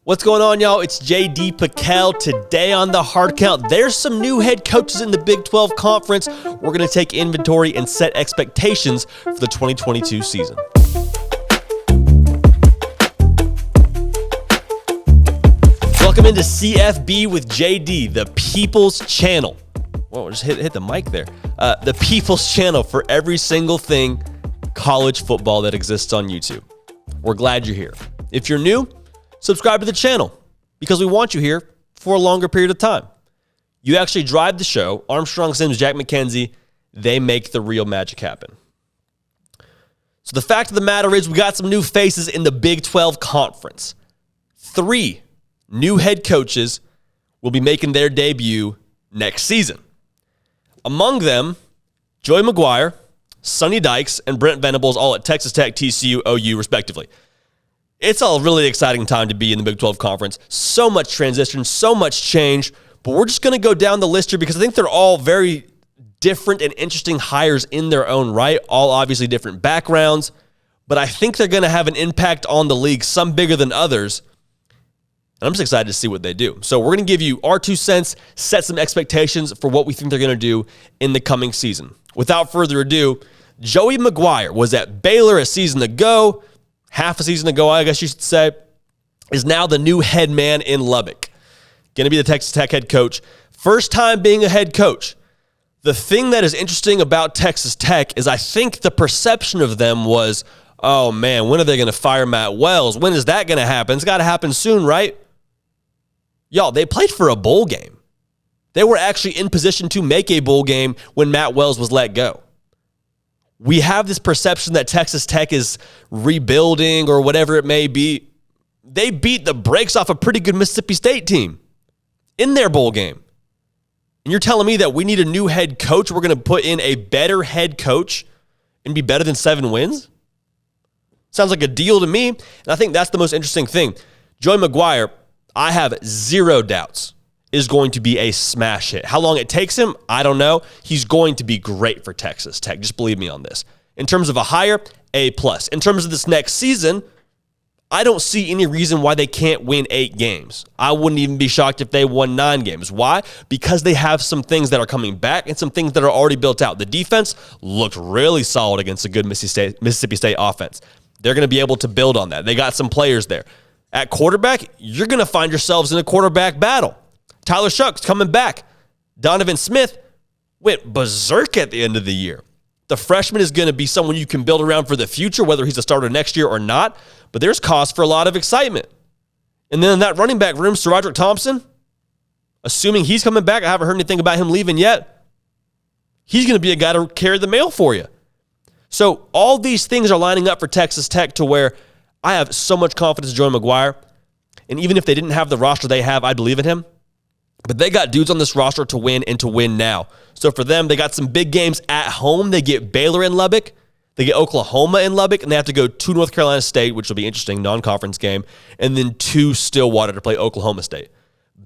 What's going on, y'all? It's JD Piquel. Today on the Hard Count, there's some new head coaches in the Big 12 Conference. We're going to take inventory and set expectations for the 2022 season. Welcome into CFB with JD, the People's Channel. Whoa, just hit the mic there. The People's Channel for every single thing college football that exists on YouTube. We're glad you're here. If you're new, subscribe to the channel because we want you here for a longer period of time. You actually drive the show. Armstrong Sims, Jack McKenzie, they make the real magic happen. So the fact of the matter is we got some new faces in the Big 12 Conference. 3 new head coaches will be making their debut next season. Among them, Joey Mcguire, Sonny Dykes, and Brent Venables, all at Texas Tech, TCU, OU, respectively. It's a really exciting time to be in the Big 12 Conference. So much transition, so much change, but we're just going to go down the list here because I think they're all very different and interesting hires in their own right, all obviously different backgrounds, but I think they're going to have an impact on the league, some bigger than others, and I'm just excited to see what they do. So we're going to give you our 2 cents, set some expectations for what we think they're going to do in the coming season. Without further ado, Joey Mcguire was at Baylor a season ago, half a season ago, I guess you should say, is now the new head man in Lubbock. Going to be the Texas Tech head coach. First time being a head coach. The thing that is interesting about Texas Tech is I think the perception of them was, oh man, when are they going to fire Matt Wells? When is that going to happen? It's got to happen soon, right? Y'all, they played for a bowl game. They were actually in position to make a bowl game when Matt Wells was let go. We have this perception that Texas Tech is rebuilding or whatever it may be. They beat the brakes off a pretty good Mississippi State team in their bowl game. And you're telling me that we need a new head coach? We're going to put in a better head coach and be better than 7 wins? Sounds like a deal to me. And I think that's the most interesting thing. Joey Mcguire, I have zero doubts, is going to be a smash hit. How long it takes him, I don't know. He's going to be great for Texas Tech. Just believe me on this. In terms of a hire, A+. In terms of this next season, I don't see any reason why they can't win 8 games. I wouldn't even be shocked if they won 9 games. Why? Because they have some things that are coming back and some things that are already built out. The defense looked really solid against a good Mississippi State offense. They're going to be able to build on that. They got some players there. At quarterback, you're going to find yourselves in a quarterback battle. Tyler Shuck's coming back. Donovan Smith went berserk at the end of the year. The freshman is going to be someone you can build around for the future, whether he's a starter next year or not, but there's cause for a lot of excitement. And then in that running back room, Sir Roderick Thompson, assuming he's coming back, I haven't heard anything about him leaving yet, he's going to be a guy to carry the mail for you. So all these things are lining up for Texas Tech to where I have so much confidence in Joey Mcguire, and even if they didn't have the roster they have, I believe in him. But they got dudes on this roster to win and to win now. So for them, they got some big games at home. They get Baylor in Lubbock. They get Oklahoma in Lubbock. And they have to go to North Carolina State, which will be interesting, non-conference game. And then to Stillwater to play Oklahoma State.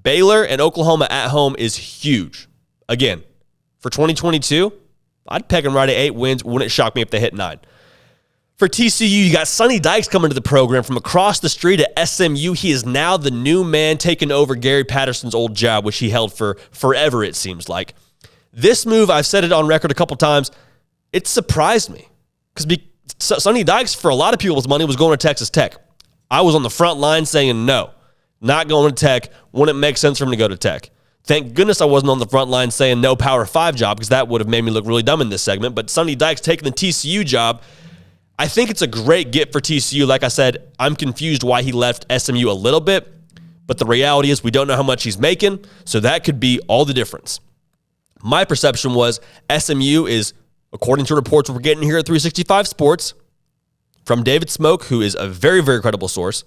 Baylor and Oklahoma at home is huge. Again, for 2022, I'd peg them right at 8 wins. Wouldn't shock me if they hit 9. For TCU, you got Sonny Dykes coming to the program from across the street at SMU. He is now the new man taking over Gary Patterson's old job, which he held for forever, it seems like. This move, I've said it on record a couple times, it surprised me. Because Sonny Dykes, for a lot of people's money, was going to Texas Tech. I was on the front line saying no, not going to Tech. Wouldn't make sense for him to go to Tech. Thank goodness I wasn't on the front line saying no Power 5 job, because that would have made me look really dumb in this segment. But Sonny Dykes taking the TCU job, I think it's a great get for TCU. Like I said, I'm confused why he left SMU a little bit, but the reality is we don't know how much he's making, so that could be all the difference. My perception was SMU is, according to reports we're getting here at 365 Sports, from David Smoke, who is a very, very credible source,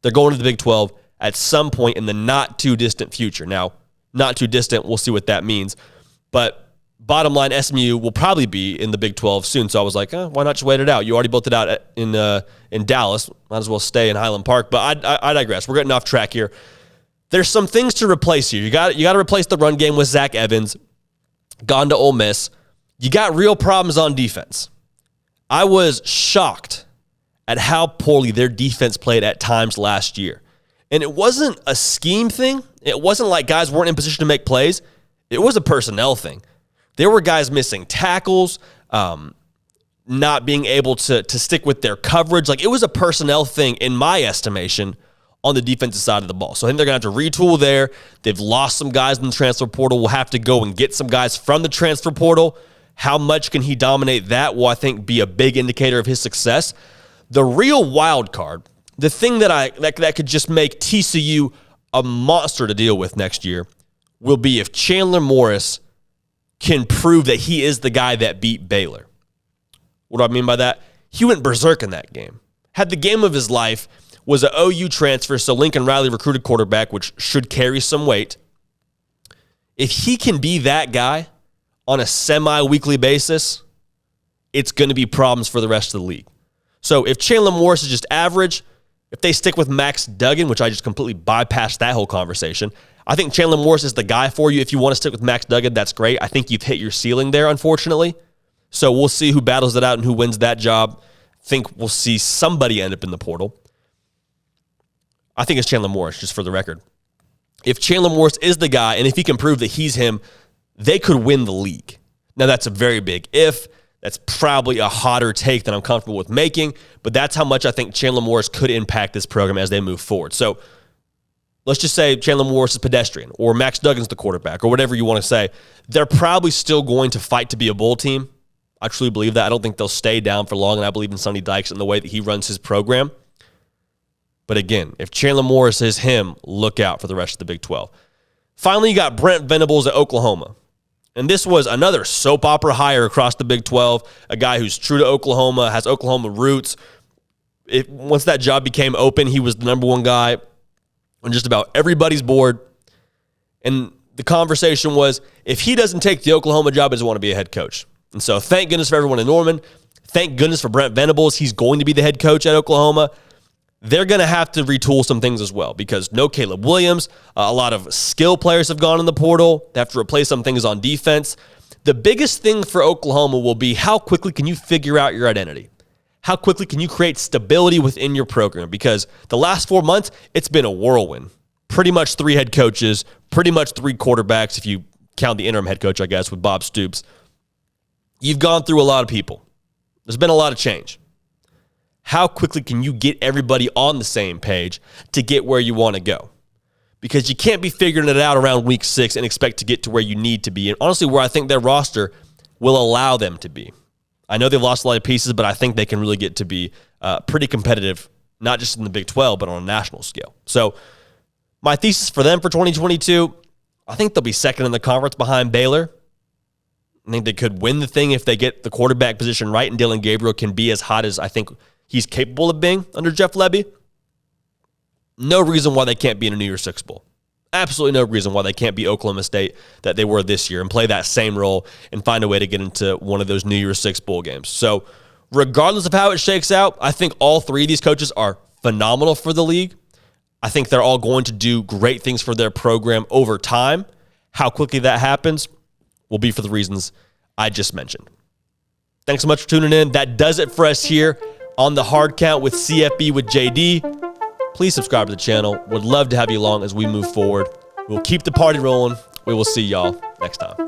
they're going to the Big 12 at some point in the not-too-distant future. Now, not too distant, we'll see what that means, but bottom line, SMU will probably be in the Big 12 soon. So I was like, why not just wait it out? You already built it out in Dallas. Might as well stay in Highland Park. But I digress. We're getting off track here. There's some things to replace here. You got to replace the run game with Zach Evans. Gone to Ole Miss. You got real problems on defense. I was shocked at how poorly their defense played at times last year. And it wasn't a scheme thing. It wasn't like guys weren't in position to make plays. It was a personnel thing. There were guys missing tackles, not being able to stick with their coverage. Like, it was a personnel thing, in my estimation, on the defensive side of the ball. So I think they're going to have to retool there. They've lost some guys in the transfer portal. We'll have to go and get some guys from the transfer portal. How much can he dominate that will, I think, be a big indicator of his success. The real wild card, the thing that could just make TCU a monster to deal with next year, will be if Chandler Morris can prove that he is the guy that beat Baylor. What do I mean by that? He went berserk in that game. Had the game of his life, was an OU transfer, so Lincoln Riley recruited quarterback, which should carry some weight. If he can be that guy on a semi-weekly basis, it's going to be problems for the rest of the league. So if Chandler Morris is just average, if they stick with Max Duggan, which I just completely bypassed that whole conversation, I think Chandler Morris is the guy for you. If you want to stick with Max Duggan, that's great. I think you've hit your ceiling there, unfortunately. So we'll see who battles it out and who wins that job. I think we'll see somebody end up in the portal. I think it's Chandler Morris, just for the record. If Chandler Morris is the guy, and if he can prove that he's him, they could win the league. Now, that's a very big if. That's probably a hotter take than I'm comfortable with making, but that's how much I think Chandler Morris could impact this program as they move forward. So let's just say Chandler Morris is pedestrian, or Max Duggan's the quarterback, or whatever you want to say. They're probably still going to fight to be a bowl team. I truly believe that. I don't think they'll stay down for long, and I believe in Sonny Dykes and the way that he runs his program. But again, if Chandler Morris is him, look out for the rest of the Big 12. Finally, you got Brent Venables at Oklahoma. And this was another soap opera hire across the Big 12, a guy who's true to Oklahoma, has Oklahoma roots. Once that job became open, he was the number one guy on just about everybody's board. And the conversation was, if he doesn't take the Oklahoma job, he doesn't want to be a head coach. And so thank goodness for everyone in Norman. Thank goodness for Brent Venables. He's going to be the head coach at Oklahoma. They're going to have to retool some things as well because no Caleb Williams. A lot of skill players have gone in the portal. They have to replace some things on defense. The biggest thing for Oklahoma will be how quickly can you figure out your identity? How quickly can you create stability within your program? Because the last 4 months, it's been a whirlwind. Pretty much 3 head coaches, pretty much 3 quarterbacks, if you count the interim head coach, I guess, with Bob Stoops. You've gone through a lot of people. There's been a lot of change. How quickly can you get everybody on the same page to get where you want to go? Because you can't be figuring it out around week 6 and expect to get to where you need to be. And honestly, where I think their roster will allow them to be. I know they've lost a lot of pieces, but I think they can really get to be pretty competitive, not just in the Big 12, but on a national scale. So my thesis for them for 2022, I think they'll be second in the conference behind Baylor. I think they could win the thing if they get the quarterback position right and Dylan Gabriel can be as hot as I think he's capable of being under Jeff Lebby. No reason why they can't be in a New Year's Six Bowl. Absolutely no reason why they can't be Oklahoma State that they were this year and play that same role and find a way to get into one of those New Year's Six Bowl games. So regardless of how it shakes out, I think all 3 of these coaches are phenomenal for the league. I think they're all going to do great things for their program over time. How quickly that happens will be for the reasons I just mentioned. Thanks so much for tuning in. That does it for us here on the Hard Count with CFB with JD. Please subscribe to the channel. Would love to have you along as we move forward. We'll keep the party rolling. We will see y'all next time.